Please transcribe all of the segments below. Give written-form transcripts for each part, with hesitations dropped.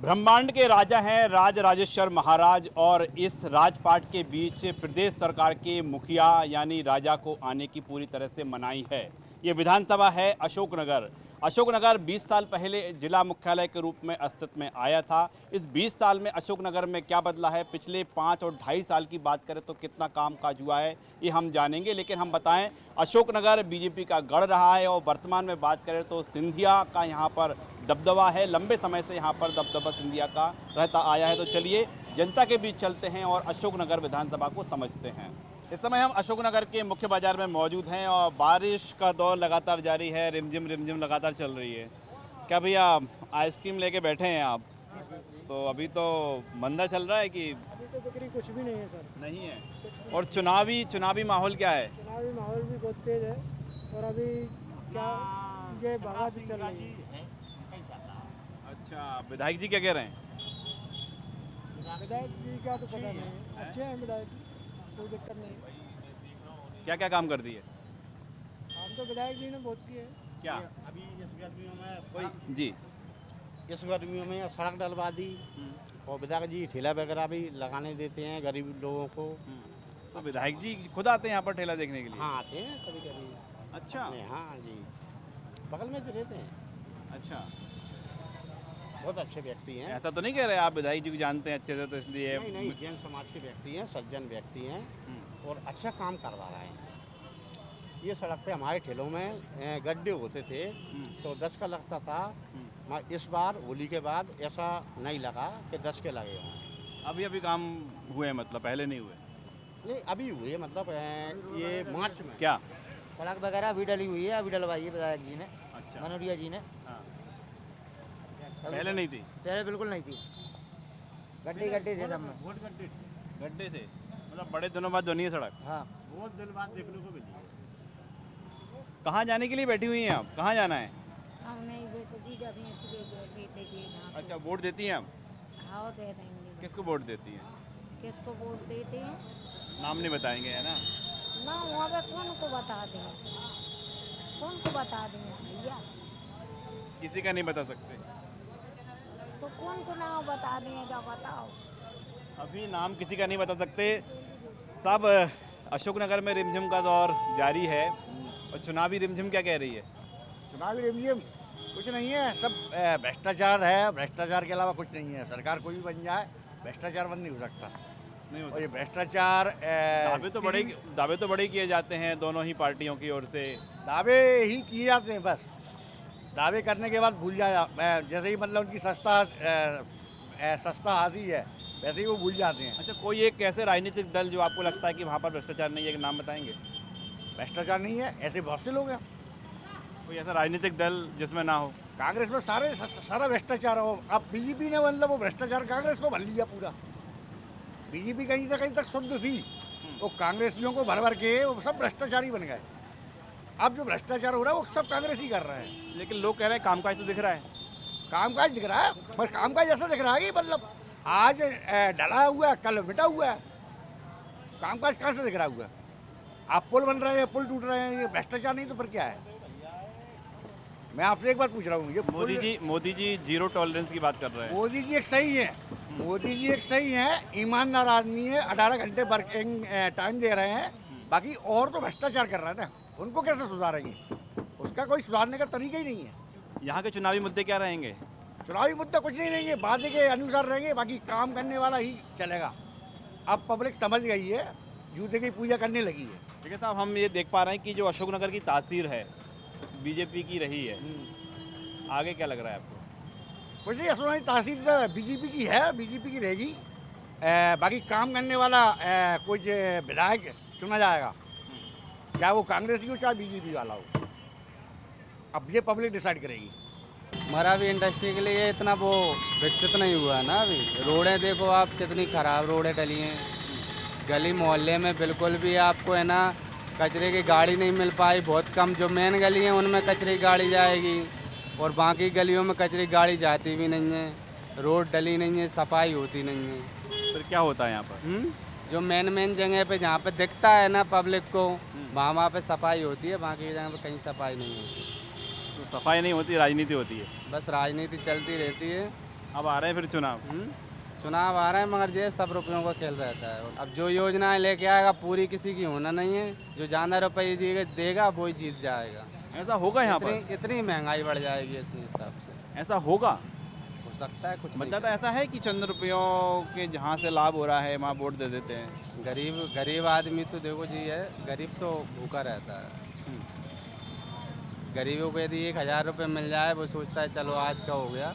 ब्रह्मांड के राजा हैं राज राजेश्वर महाराज और इस राजपाट के बीच प्रदेश सरकार के मुखिया यानी राजा को आने की पूरी तरह से मनाही है। ये विधानसभा है अशोकनगर। अशोकनगर 20 साल पहले जिला मुख्यालय के रूप में अस्तित्व में आया था। इस 20 साल में अशोकनगर में क्या बदला है, पिछले 5 और 2.5 साल की बात करें तो कितना काम काज हुआ है, ये हम जानेंगे। लेकिन हम बताएं, अशोकनगर बीजेपी का गढ़ रहा है और वर्तमान में बात करें तो सिंधिया का यहाँ पर दबदबा है। लंबे समय से यहाँ पर दबदबा सिंधिया का रहता आया है। तो चलिए जनता के बीच चलते हैं और अशोकनगर विधानसभा को समझते हैं। इस समय हम अशोकनगर के मुख्य बाजार में मौजूद हैं और बारिश का दौर लगातार जारी है। रिमझिम लगातार चल रही है। क्या भैया आइसक्रीम लेके बैठे हैं आप? तो अभी तो मंदा चल रहा है कि अभी तो बिक्री कुछ भी नहीं है सर। नहीं है? और चुनावी माहौल क्या है? चुनावी माहौल भी बहुत तेज है और अभी क्या ये बगावत भी चल रही है। अच्छा, विधायक जी क्या कह रहे हैं? विधायक जी का तो पता नहीं है। अच्छे हैं विधायक, कोई दिक्कत नहीं। क्या क्या काम कर दिए? काम तो विधायक जी ने बहुत किए। क्या अभी इस गर्मियों में कोई जी? इस गर्मियों में सड़क डलवा दी और विधायक जी ठेला वगैरह भी लगाने देते हैं गरीब लोगों को। तो विधायक जी खुद आते हैं यहाँ पर ठेला देखने के लिए? हाँ आते हैं कभी कभी। अच्छा हाँ जी, बगल में जो रहते हैं। अच्छा, बहुत अच्छे व्यक्ति हैं। ऐसा तो नहीं कह रहे आप विधायक जी को जानते हैं अच्छे से तो इसलिए? नहीं, जैन समाज के व्यक्ति हैं, सज्जन व्यक्ति हैं और अच्छा काम करवा रहे हैं। ये सड़क पे हमारे ठेलों में गड्ढे होते थे तो 10 का लगता था। इस बार होली के बाद ऐसा नहीं लगा कि 10 के लगे हों। अभी काम हुए हैं, मतलब पहले नहीं हुए? नहीं, अभी हुए, मतलब ये मार्च में। क्या? सड़क वगैरह अभी डली हुई है, अभी डलवाई है विधायक जी ने, अच्छा, मनोरिया जी ने। हाँ। पहले नहीं थी? पहले बिल्कुल नहीं थी, गड्ढे थे सब में। बहुत गड्ढे थे, मतलब बड़े दिनों बाद बनी है सड़क। हाँ, बहुत दिन बाद देखने को मिली है। कहाँ जाने के लिए बैठी हुई हैं आप? कहाँ जाना है? हम नहीं देते जी, जब यहाँ से देते हैं। अच्छा, वोट देती हैं आप? हाँ दे देंगे। किसको वोट देती हैं? किसको वोट देते हैं? नाम नहीं बताएंगे, है ना? ना वहाँ पे कौन को बता दें, कौन को बता दें भैया? किसी का नहीं बता सकते? तो कौन को नाम बता देंगे, बताओ। अभी नाम किसी का नहीं बता सकते साहब। अशोकनगर में रिमझिम का दौर जारी है और चुनावी रिमझिम क्या कह रही है? चुनावी रिमझिम कुछ नहीं है, सब भ्रष्टाचार है। भ्रष्टाचार के अलावा कुछ नहीं है। सरकार कोई भी बन जाए, भ्रष्टाचार बंद नहीं हो सकता। नहीं और होता। ये भ्रष्टाचार दावे तो बड़े किए जाते हैं दोनों ही पार्टियों की ओर से। दावे ही किए जाते हैं, बस दावे करने के बाद भूल जाया। जैसे ही मतलब उनकी सस्ता हाथी है वैसे ही वो भूल जाते हैं। अच्छा, कोई एक ऐसे राजनीतिक दल जो आपको लगता है कि वहाँ पर भ्रष्टाचार नहीं है, नाम बताएंगे? भ्रष्टाचार नहीं है, ऐसे बहुत से लोग हैं। कोई ऐसा राजनीतिक दल जिसमें ना हो? कांग्रेस में सारा भ्रष्टाचार हो। अब बीजेपी ने मतलब वो भ्रष्टाचार कांग्रेस को भर लिया पूरा। बीजेपी कहीं से कहीं तक शुद्ध थी, वो कांग्रेसियों को भर भर के वो सब भ्रष्टाचारी बन गए। अब जो भ्रष्टाचार हो रहा है वो सब कांग्रेस ही कर रहे हैं। लेकिन लोग कह रहे हैं कामकाज तो दिख रहा है। कामकाज दिख रहा है, पर कामकाज ऐसा दिख रहा है कि मतलब आज ढला हुआ है, कल मिटा हुआ है। कामकाज कहाँ से दिख रहा हुआ है? आप पुल बन रहे हैं, पुल टूट रहे हैं, ये भ्रष्टाचार नहीं तो फिर क्या है? मैं आपसे एक बात पूछ रहा हूँ, ये मोदी जी जीरो टॉलरेंस की बात कर रहे हैं। मोदी जी एक सही है, मोदी जी एक सही है, ईमानदार आदमी है, 18 घंटे वर्किंग टाइम दे रहे हैं। बाकी और तो भ्रष्टाचार कर रहा है ना, उनको कैसे सुधारेंगे? उसका कोई सुधारने का तरीका ही नहीं है। यहाँ के चुनावी मुद्दे क्या रहेंगे? चुनावी मुद्दा कुछ नहीं रहेंगे, वादे के अनुसार रहेंगे, बाकी काम करने वाला ही चलेगा। अब पब्लिक समझ गई है, जूते की पूजा करने लगी है। ठीक है साहब, हम ये देख पा रहे हैं कि जो अशोकनगर की तासीर है बीजेपी की रही है, आगे क्या लग रहा है आपको? कुछ नहीं, असुनाई तासीर बीजेपी की है, बीजेपी की रहेगी। बाकी काम करने वाला कोई विधायक चुना जाएगा, चाहे वो कांग्रेस हो चाहे बीजेपी वाला हो। अब ये पब्लिक डिसाइड करेगी। हमारा भी इंडस्ट्री के लिए इतना वो विकसित नहीं हुआ है ना। अभी रोडें देखो आप, कितनी ख़राब रोडें डली हैं। गली मोहल्ले में बिल्कुल भी आपको है ना कचरे की गाड़ी नहीं मिल पाई। बहुत कम जो मेन गली हैं उनमें कचरे की गाड़ी जाएगी और बाकी गलियों में कचरे की गाड़ी जाती भी नहीं है। रोड डली नहीं है, सफाई होती नहीं है। फिर क्या होता है यहाँ पर? जो मेन जगह पे जहाँ पे दिखता है ना पब्लिक को, वहाँ पे सफाई होती है, बाकी जगह पे कहीं सफाई नहीं होती। तो सफाई नहीं होती, राजनीति होती है। बस राजनीति चलती रहती है। अब आ रहे हैं फिर चुनाव। चुनाव आ रहे हैं मगर ये सब रुपयों का खेल रहता है। अब जो योजनाएं लेके आएगा पूरी किसी की होना नहीं है, जो ज़्यादा रुपये देगा वही जीत जाएगा। ऐसा होगा यहाँ पर? इतनी महंगाई बढ़ जाएगी इस हिसाब से। ऐसा होगा? हो सकता है, कुछ मतलब ऐसा है कि चंद रुपयों के जहाँ से लाभ हो रहा है वहाँ वोट दे देते हैं। गरीब आदमी तो देखो जी है, गरीब तो भूखा रहता है। गरीबों को यदि 1000 रुपये मिल जाए वो सोचता है चलो आज का हो गया,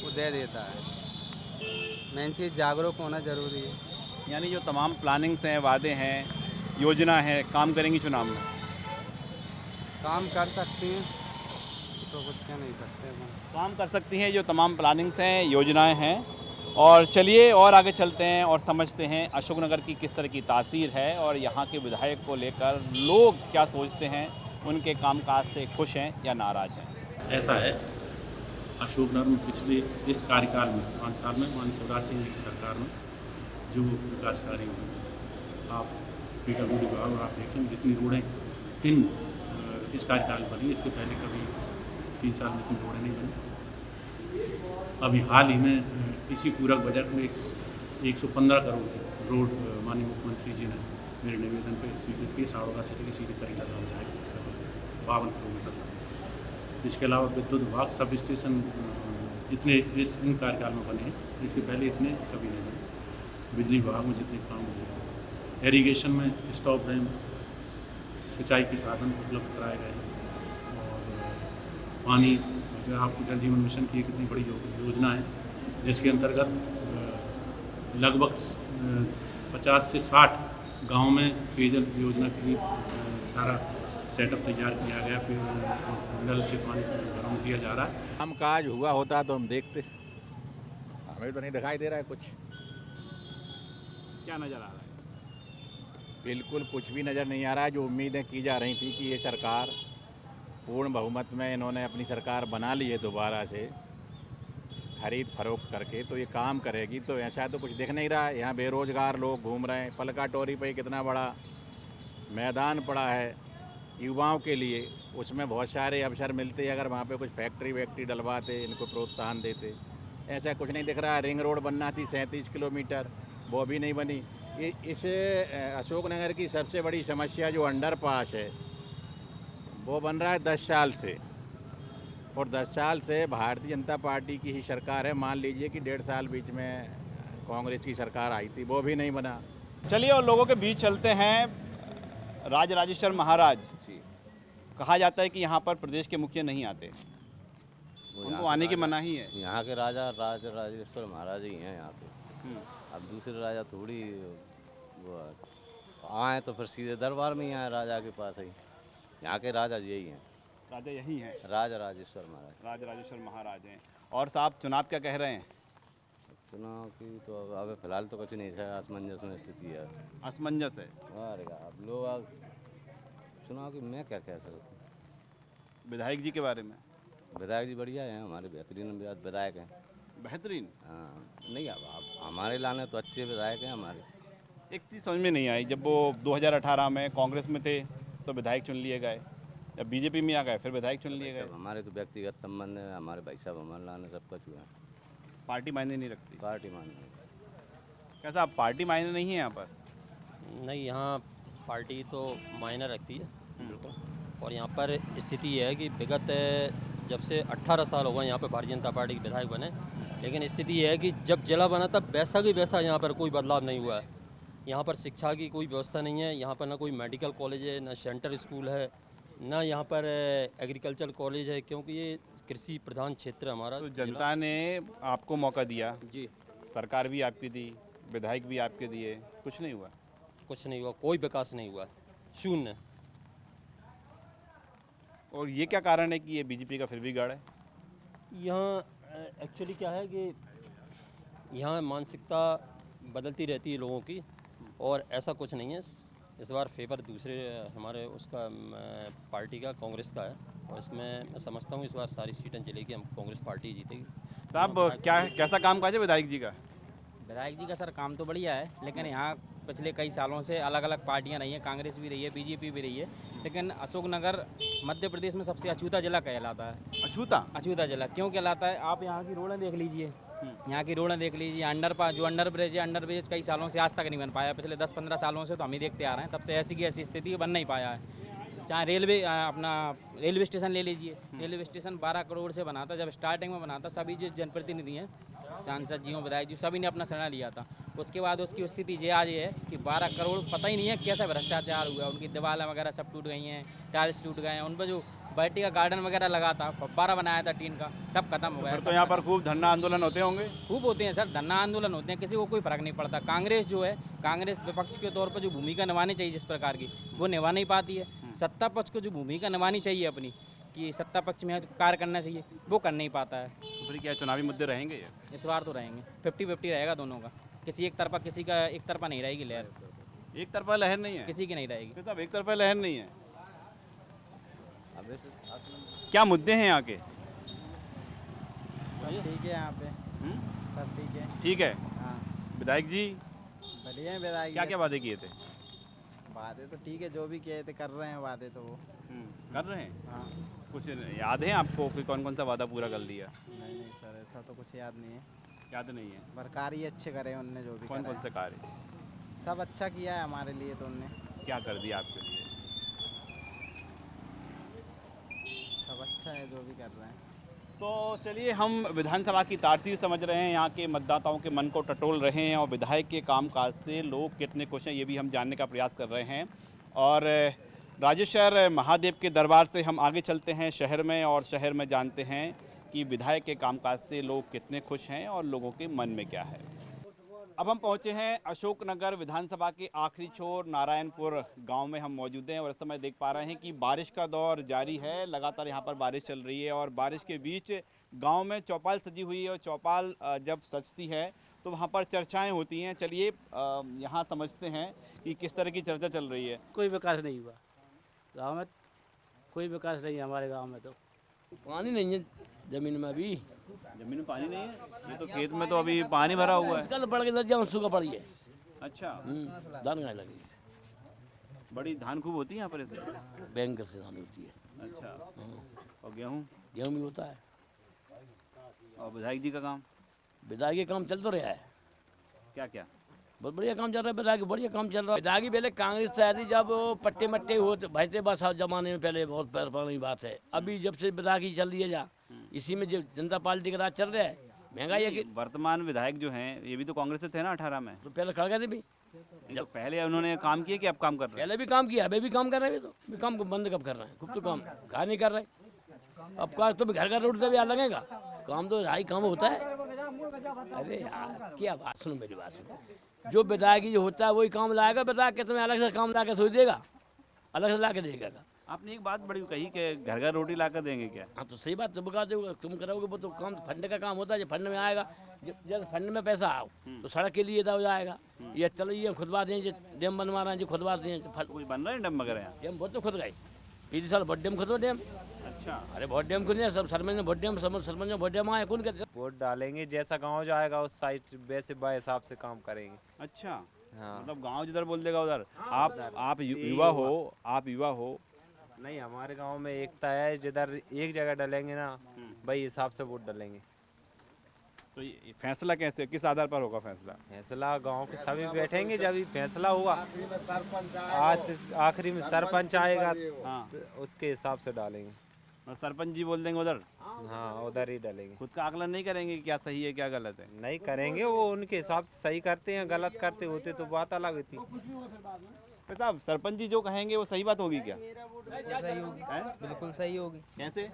वो दे देता है। मेन चीज़ जागरूक होना ज़रूरी है। यानी जो तमाम प्लानिंग्स हैं, वादे हैं, योजना है, काम करेंगी चुनाव में? काम कर सकती हैं, तो कुछ कह नहीं सकते हम। काम कर सकती हैं जो तमाम प्लानिंग्स हैं, योजनाएं हैं। और चलिए और आगे चलते हैं और समझते हैं अशोकनगर की किस तरह की तासीर है और यहाँ के विधायक को लेकर लोग क्या सोचते हैं, उनके कामकाज से खुश हैं या नाराज़ हैं। ऐसा है, अशोकनगर में पिछले इस कार्यकाल में 5 साल में माननीय शिवराज सिंह जी की सरकार में जो विकास कार्य हुए, आप PWD विभाग और आप देखें जितनी रोडें इस कार्यकाल में बनी, इसके पहले कभी 3 साल में इतनी रोडें नहीं बनी। अभी हाल ही में इसी पूरक बजट में 115 करोड़ की रोड माननीय मुख्यमंत्री जी ने मेरे निवेदन पर स्वीकृत किए। साड़ोगा से लेकर सीधे करीला गाँव जाएगा 52 किलोमीटर। इसके अलावा विद्युत विभाग सब स्टेशन इतने इन कार्यकाल में बने हैं, इसके पहले इतने कभी नहीं बने। बिजली विभाग में जितने काम हुए, इरिगेशन में स्टॉप डैम, सिंचाई के साधन उपलब्ध कराए गए हैं। और पानी जो आपको जल जीवन मिशन की कितनी बड़ी योजना है, जिसके अंतर्गत लगभग 50 से 60 गाँव में पेयजल योजना के लिए सारा सेटअप तैयार किया गया। फिर नल से पानी घरों में दिया जा रहा है। काम काज हुआ होता तो हम देखते, हमें तो नहीं दिखाई दे रहा है कुछ। क्या नज़र आ रहा है? बिल्कुल कुछ भी नज़र नहीं आ रहा है। जो उम्मीदें की जा रही थी कि ये सरकार पूर्ण बहुमत में इन्होंने अपनी सरकार बना ली है दोबारा से खरीद फरोख्त करके, तो ये काम करेगी, तो ऐसा तो कुछ दिख नहीं रहा है। यहाँ बेरोजगार लोग घूम रहे हैं। पलका टोरी पे कितना बड़ा मैदान पड़ा है युवाओं के लिए, उसमें बहुत सारे अवसर मिलते। अगर वहाँ पे कुछ फैक्ट्री वैक्ट्री डलवाते, इनको प्रोत्साहन देते, ऐसा कुछ नहीं दिख रहा है। रिंग रोड बनना थी 37 किलोमीटर, वो भी नहीं बनी। इस अशोकनगर की सबसे बड़ी समस्या जो अंडरपास है वो बन रहा है 10 साल से, और 10 साल से भारतीय जनता पार्टी की ही सरकार है। मान लीजिए कि 1.5 साल बीच में कांग्रेस की सरकार आई थी, वो भी नहीं बना। चलिए और लोगों के बीच चलते हैं। राजराजेश्वर महाराज, कहा जाता है कि यहाँ पर प्रदेश के मुखिया नहीं आते, उनको आने की मनाही है। यहाँ के राजा राजराजेश्वर महाराज ही हैं यहाँ पे। अब दूसरे राजा थोड़ी वो आए तो फिर सीधे दरबार में ही आए राजा के पास ही। यहाँ के राजा यही हैं, राजा यही हैं, राजराजेश्वर महाराज। राजराजेश्वर महाराज हैं। और साहब चुनाव क्या कह रहे हैं? चुनाव की तो अब फिलहाल तो कुछ नहीं है, असमंजस में स्थिति है। असमंजस है। अरे अब लोग चुनाव की मैं क्या कह सकता हूँ। विधायक जी के बारे में? विधायक जी बढ़िया हैं, हमारे बेहतरीन विधायक हैं। बेहतरीन? हाँ, नहीं अब हमारे लाने तो अच्छे विधायक हैं हमारे। एक चीज़ समझ में नहीं आई, जब वो 2018 में कांग्रेस में थे तो विधायक चुन लिए गए, जब बीजेपी में आ गए फिर विधायक चुन लिए गए। हमारे तो व्यक्तिगत संबंध है, हमारे भाई साहब हमारे लाने सब कुछ हुआ। पार्टी मायने नहीं रखती? पार्टी मानते। कैसा पार्टी मायने नहीं है यहाँ पर? नहीं, यहाँ पार्टी तो मायने रखती है बिल्कुल। और यहाँ पर स्थिति है कि विगत जब से 18 साल हो गए यहाँ पर भारतीय जनता पार्टी के विधायक बने, लेकिन स्थिति है कि जब जिला बना तब वैसा की वैसा यहाँ पर कोई बदलाव नहीं हुआ है। यहाँ पर शिक्षा की कोई व्यवस्था नहीं है, यहाँ पर ना कोई मेडिकल कॉलेज है, ना सेंटर स्कूल है, ना यहाँ पर एग्रीकल्चर कॉलेज है, क्योंकि ये कृषि प्रधान क्षेत्र है हमारा। तो जनता ने आपको मौका दिया जी, सरकार भी आपकी दी, विधायक भी आपके दिए, कुछ नहीं हुआ? कुछ नहीं हुआ, कोई विकास नहीं हुआ, शून्य। और ये क्या कारण है कि ये बीजेपी का फिर भी गढ़ है? यहाँ एक्चुअली क्या है कि यहाँ मानसिकता बदलती रहती है लोगों की, और ऐसा कुछ नहीं है। इस बार फेवर दूसरे हमारे उसका पार्टी का कांग्रेस का है, और इसमें मैं समझता हूँ इस बार सारी सीटें जिले की हम कांग्रेस पार्टी जीतेगी। साहब क्या कैसा काम काज है विधायक जी का? विधायक जी का सर काम तो बढ़िया है, लेकिन यहाँ पिछले कई सालों से अलग अलग पार्टियाँ रही हैं, कांग्रेस भी रही है, बीजेपी भी रही है, लेकिन अशोकनगर मध्य प्रदेश में सबसे अछूता जिला कहलाता है। अछूता? अछूता जिला क्यों कहलाता है? आप यहाँ की रोडें देख लीजिए, यहाँ की रोडें देख लीजिए, अंडरपास जो अंडर ब्रिज कई सालों से आज तक नहीं बन पाया। पिछले 10-15 सालों से तो हम ही देखते आ रहे हैं, तब से ऐसी की ऐसी स्थिति बन नहीं पाया है। चाहे रेलवे स्टेशन ले लीजिए, रेलवे स्टेशन 12 करोड़ से बना था। जब स्टार्टिंग में बना था, सभी जो जनप्रतिनिधि हैं, सांसद जी विधायक जी, सभी ने अपना निर्णय लिया था। उसके बाद उसकी स्थिति ये आज ये है कि 12 करोड़ पता ही नहीं है कैसा भ्रष्टाचार हुआ। उनकी दीवारें वगैरह सब टूट गई हैं, टाइल्स टूट गए हैं, उन पर जो बैठी का गार्डन वगैरह लगा था, फव्वारा बनाया था टीन का, सब खत्म हो गया। तो यहाँ पर खूब धरना आंदोलन होते होंगे? खूब होते हैं सर, धरना आंदोलन होते हैं, किसी को कोई फर्क नहीं पड़ता। कांग्रेस जो है, कांग्रेस विपक्ष के तौर पर जो भूमिका निभानी चाहिए जिस प्रकार की, वो निभा नहीं पाती है। सत्ता पक्ष को जो भूमिका निभानी चाहिए अपनी, कि सत्ता पक्ष में कार्य करना चाहिए, वो कर नहीं पाता है। तो फिर क्या चुनावी मुद्दे रहेंगे ये? इस बार तो रहेंगे, 50-50 रहेगा दोनों का। किसी एक तरफा नहीं रहेगी लहर, एक तरफा लहर नहीं है? किसी की नहीं रहेगी। फिर साहब एक तरफा लहर नहीं है, अब वैसे क्या मुद्दे हैं यहाँ के? सब ठीक है यहाँ पे, सब ठीक है। ठीक है। हाँ विधायक जी बढ़िया है विधायक। क्या क्या वादे किए थे? बातें तो ठीक है, जो भी किए थे कर रहे हैं वादे तो वो। कर रहे हैं? हाँ कुछ याद है आपको कि कौन कौन सा वादा पूरा कर लिया? नहीं सर, ऐसा तो कुछ याद नहीं है। याद नहीं है? सरकार ही अच्छे करे उनने जो भी कौन करा कौन है। से कार्य? सब अच्छा किया है हमारे लिए तो उनने। क्या कर दिया आपके लिए? सब अच्छा है जो भी कर रहे हैं। तो चलिए, हम विधानसभा की तारसीर समझ रहे हैं, यहाँ के मतदाताओं के मन को टटोल रहे हैं और विधायक के कामकाज से लोग कितने खुश हैं ये भी हम जानने का प्रयास कर रहे हैं। और राजेश्वर महादेव के दरबार से हम आगे चलते हैं शहर में, और शहर में जानते हैं कि विधायक के कामकाज से लोग कितने खुश हैं और लोगों के मन में क्या है। अब हम पहुंचे हैं अशोकनगर विधानसभा के आखिरी छोर नारायणपुर गांव में हम मौजूद हैं, और इस समय देख पा रहे हैं कि बारिश का दौर जारी है। लगातार यहां पर बारिश चल रही है और बारिश के बीच गांव में चौपाल सजी हुई है, और चौपाल जब सजती है तो वहां पर चर्चाएं होती हैं। चलिए यहां समझते हैं कि किस तरह की चर्चा चल रही है। कोई विकास नहीं हुआ गांव में, कोई विकास नहीं है हमारे गांव में। तो पानी नहीं है जमीन में, अभी जमीन में पानी नहीं है? ये तो खेत में तो अभी पानी भरा हुआ है। कल बढ़ के नदियाँ सूखा पड़ी है। अच्छा, धान गाय लगी, बड़ी धान खूब होती है यहाँ पर ऐसे? बैंकर से धान होती है। अच्छा, और गेहूँ? गेहूँ भी होता है। और विधायक जी का काम? विधायक के काम चल तो रहा है, क्या क्या? बहुत बढ़िया काम चल रहा है विधायक, बढ़िया काम चल रहा है। विधायक पहले कांग्रेस से आती, जब पट्टे मट्टे होते भजते बस जमाने में, पहले बहुत पुरानी बात है। अभी जब से विधायक चल रही है जा, इसी में जो जनता पार्टी का राज चल रहा है। महंगाई है कि वर्तमान विधायक जो हैं ये भी तो कांग्रेस से थे ना 18 में? तो पहले खड़ गए थे भी, तो पहले उन्होंने काम किया कि अब काम कर रहे हैं? पहले भी काम किया, अभी भी काम कर रहे हैं। तो भी काम को बंद कब कर रहे हैं? खूब तो काम कहा नहीं कर रहे। अब का तो भी घर का रोड से भी आ लगेगा काम, तो हाई काम होता है। अरे यार क्या बात, सुनो मेरी बात सुनो। जो विधायक जो होता है वही काम लाएगा, विधायक के तुम्हें अलग से काम ला के सोच देगा, अलग से ला के देगा। आपने एक बात बड़ी कही कि घर घर रोटी ला कर देंगे क्या? हाँ तो सही बात, तुम बता दो, तुम करोगे वो तो काम फंड का काम होता है। जब फंड में आएगा, जब फंड में पैसा आओ तो सड़क के लिए हो जाएगा। ये चलो ये खुदवा दें, जो डैम बनवा रहे हैं जो खुदवा दें। कोई बन रहा है डैम वगैरह यहाँ? डैम बहुत तो खुद गए, पिछले साल बहुत डैम खुद डैम। अच्छा, अरे बहुत डैम खुद सब सरपंच ने बहुत डैम, सरपंच ने बहुत डैम आए कौन कहते। वोट डालेंगे, जैसा गांव जाएगा उस साइड वैसे बाय हिसाब से काम करेंगे। अच्छा, हाँ। मतलब गांव जिधर बोल देगा उधर। आप युवा हो, आप युवा हो। नहीं, हमारे गांव में एकता है, जिधर एक जगह डालेंगे ना भाई हिसाब से वोट डालेंगे। तो ये फैसला कैसे, किस आधार पर होगा फैसला? फैसला गांव के सभी बैठेंगे, जब ही फैसला होगा। आज से आखिरी में सरपंच आएगा, हाँ, तो उसके हिसाब से डालेंगे। और सरपंच जी बोल देंगे उधर? हाँ, उधर ही डालेंगे। खुद का आकलन नहीं करेंगे क्या सही है क्या गलत है? नहीं करेंगे, वो उनके हिसाब से सही करते हैं, गलत करते होते तो बात अलग होती। साहब सरपंच जी जो कहेंगे वो सही बात होगी क्या? सही होगी, बिल्कुल सही होगी। कैसे?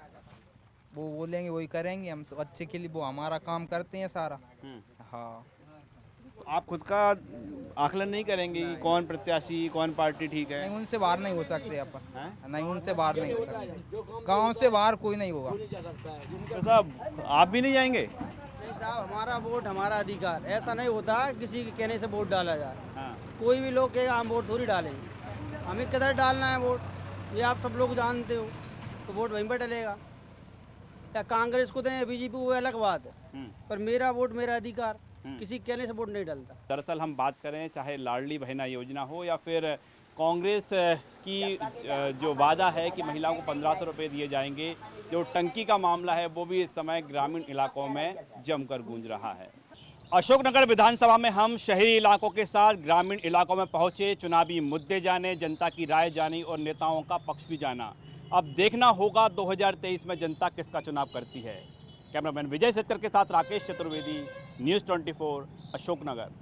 वो बोलेंगे वही करेंगे, हम तो अच्छे के लिए, वो हमारा काम करते हैं सारा। हाँ, तो आप खुद का आकलन नहीं करेंगे कि कौन प्रत्याशी, कौन पार्टी ठीक है? नहीं, उनसे बाहर नहीं हो सकते अपन। नहीं, उनसे बाहर नहीं हो सकते, गांव से बाहर कोई नहीं होगा। तो साहब आप भी नहीं जाएंगे? साहब हमारा वोट हमारा अधिकार, ऐसा नहीं होता किसी के कहने से वोट डाला जाए। हाँ। कोई भी लोग कहेगा हम वोट थोड़ी डालेंगे, हमें किधर डालना है वोट, ये आप सब लोग जानते हो। तो वोट वहीं पर डलेगा, या कांग्रेस को दें बीजेपी, वो अलग बात है, पर मेरा वोट मेरा अधिकार, किसी कहने से वोट नहीं डलता। दरअसल हम बात करें चाहे लाडली बहना योजना हो या फिर कांग्रेस की जो वादा है कि महिलाओं को 1500 रुपये दिए जाएंगे, जो टंकी का मामला है वो भी इस समय ग्रामीण इलाकों में जमकर गूंज रहा है। अशोकनगर विधानसभा में हम शहरी इलाकों के साथ ग्रामीण इलाकों में पहुंचे, चुनावी मुद्दे जाने, जनता की राय जानी और नेताओं का पक्ष भी जाना। अब देखना होगा 2023 में जनता किसका चुनाव करती है। कैमरामैन विजय सत्तर के साथ राकेश चतुर्वेदी, न्यूज़ 24, अशोकनगर।